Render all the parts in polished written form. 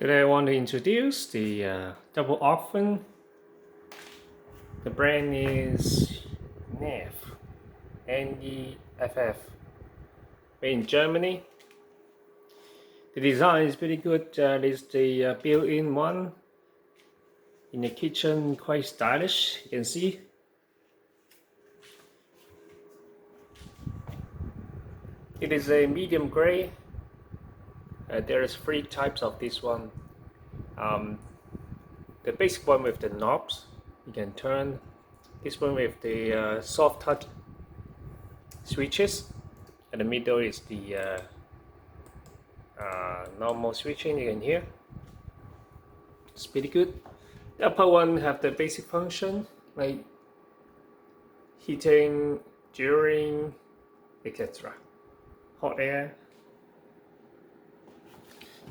Today I want to introduce the double oven. The brand is NEFF, NEFF, made in Germany. The design is pretty good. There's the built-in one in the kitchen, quite stylish. You can see. It is a medium gray. There's 3 types of this one. The basic one with the knobs, you can turn. This one with the soft touch switches, and the middle is the normal switching. You can hear. It's pretty good. The upper one have the basic function like heating during, etc. Hot air.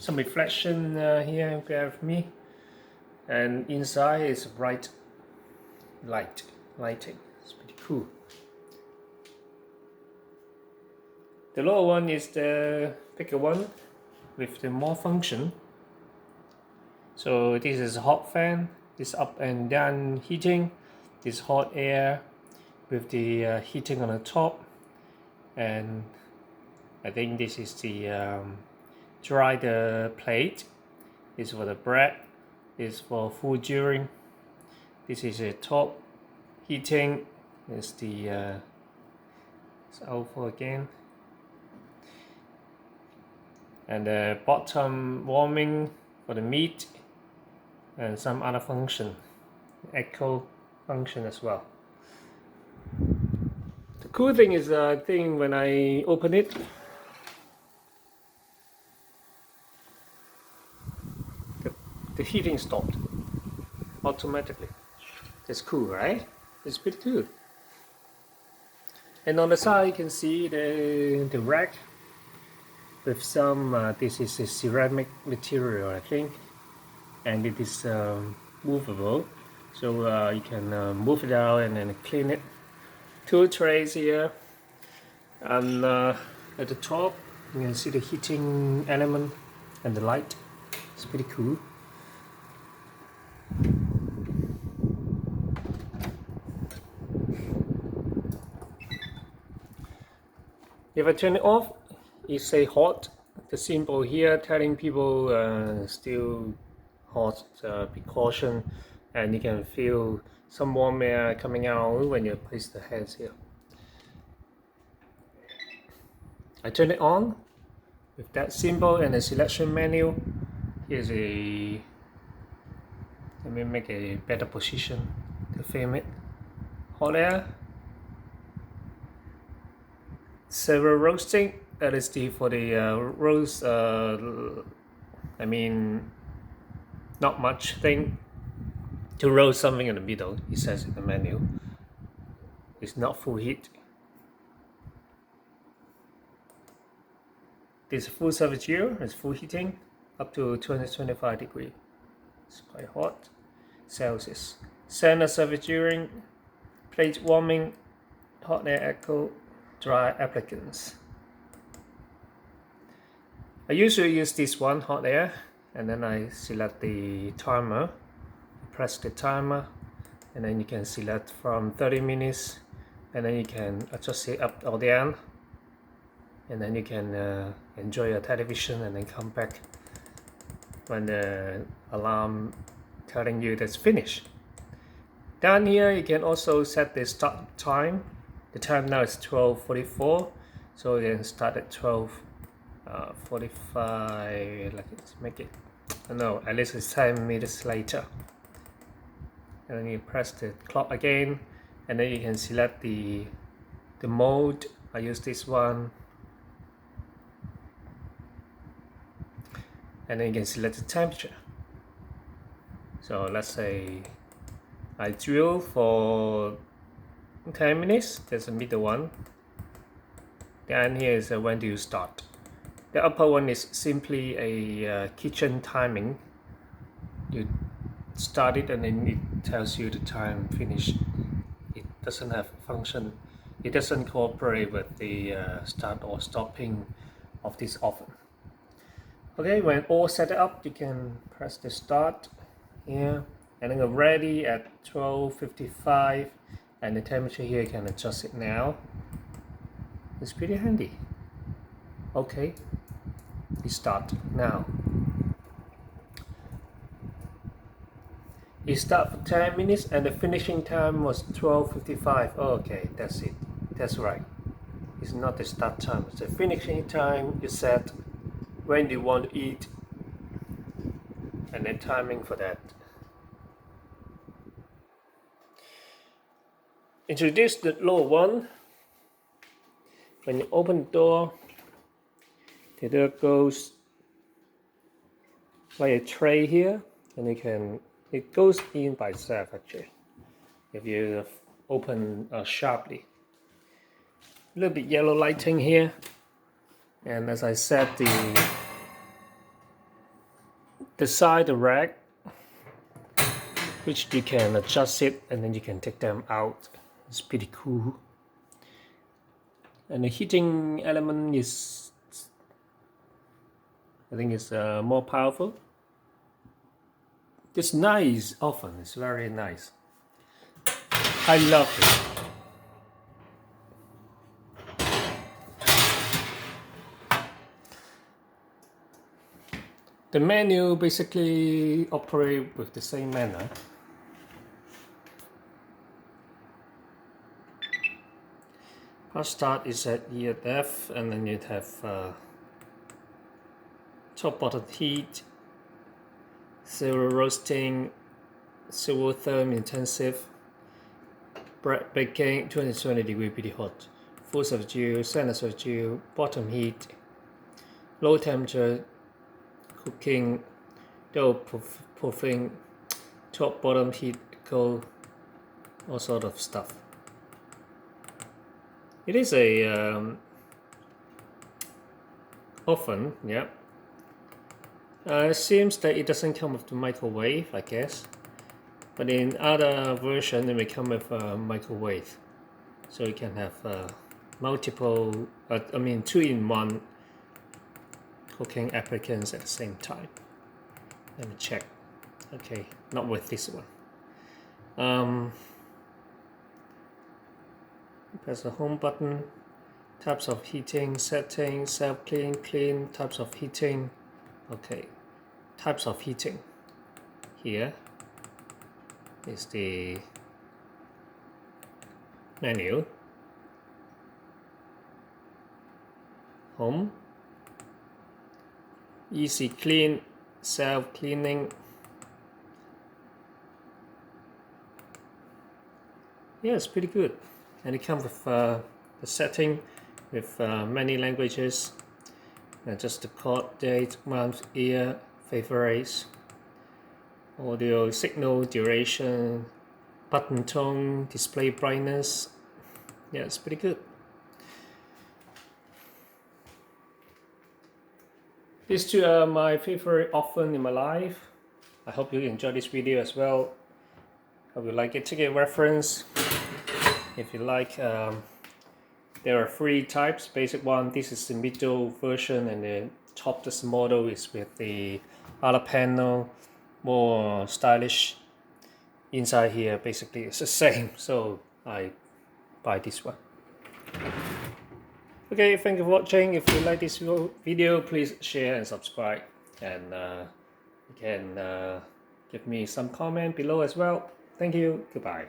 Some reflection here, bear with me. And inside is bright lighting. It's pretty cool. The lower one is the bigger one with the more function. So this is a hot fan, this up and down heating, this hot air with the heating on the top, and I think this is the dry the plate. This is for the bread. This is for food during. This is a top heating. This is the it's over again. And the bottom warming for the meat and some other function, echo function as well. The cool thing is I think when I open it, the heating stopped automatically. That's cool, right? It's pretty cool. And on the side you can see the rack with some this is a ceramic material, I think, and it is movable, so you can move it out and then clean it. 2 trays here, and at the top you can see the heating element and the light. It's pretty cool. If I turn it off, it say hot. The symbol here telling people still hot, precaution, and you can feel some warm air coming out when you place the hands here. I turn it on with that symbol and the selection menu. Here's a, let me make a better position to film it. Hot air, several roasting. That is the for the roast. I mean, not much thing to roast something in the middle. It says in the menu. It's not full heat. This full serviture is full heating up to 225 degrees. It's quite hot. Celsius. Center servituring, plate warming, hot air echo, dry applicants. I usually use this one, hot air, and then I select the timer, press the timer, and then you can select from 30 minutes, and then you can adjust it up or down, and then you can enjoy your television and then come back when the alarm telling you that's finished. Down here you can also set the start time. The time now is 12:44, so you can start at 12:45. Let's make it, no, at least it's 10 minutes later. And then you press the clock again, and then you can select the mode. I use this one, and then you can select the temperature. So let's say I drill for 10 minutes. There's a middle one. Down here is when do you start. The upper one is simply a kitchen timing. You start it and then it tells you the time finished. It doesn't have function. It doesn't cooperate with the start or stopping of this oven. Okay, when all set up, you can press the start here, and then ready at 12:55, and the temperature here, you can adjust it now. It's pretty handy. Okay, we start now. You start for 10 minutes and the finishing time was 12:55. Okay, that's it. That's right. It's not the start time, it's the finishing time. You set when you want to eat and then timing for that. Introduce the lower one. When you open the door goes like a tray here, and it goes in by itself actually if you open sharply. A little bit yellow lighting here, and as I said, the side rack, which you can adjust it and then you can take them out. It's pretty cool. And the heating element is, I think it's more powerful. This nice oven is very nice. I love it. The menu basically operates with the same manner. First start is at NEFF, and then you'd have top bottom heat, zero roasting, zero therm intensive, bread baking 220 pretty hot, full subdue, center subdue, bottom heat, low temperature cooking, dough proofing, top bottom heat, cold, all sort of stuff. It is a oven, yeah. It seems that it doesn't come with the microwave, I guess, but in other version it may come with a microwave, so you can have multiple, 2-in-1 cooking applications at the same time. Let me check. Okay, not with this one. Press the home button. Types of heating, setting, self-clean, clean, types of heating. Okay, types of heating. Here is the menu. Home. Easy clean, self-cleaning. Yeah, it's pretty good. And it comes with the setting with many languages. Just the chord, date, month, year, favorites, audio, signal, duration, button tone, display brightness. Yeah, it's pretty good. These two are my favorite oven in my life. I hope you enjoy this video as well. Hope you like it. Take a reference. If you like, there are 3 types. Basic one, this is the middle version, and the top this model is with the other panel, more stylish. Inside here basically it's the same, so I buy this one. Okay, thank you for watching. If you like this video, please share and subscribe, and you can give me some comment below as well. Thank you. Goodbye.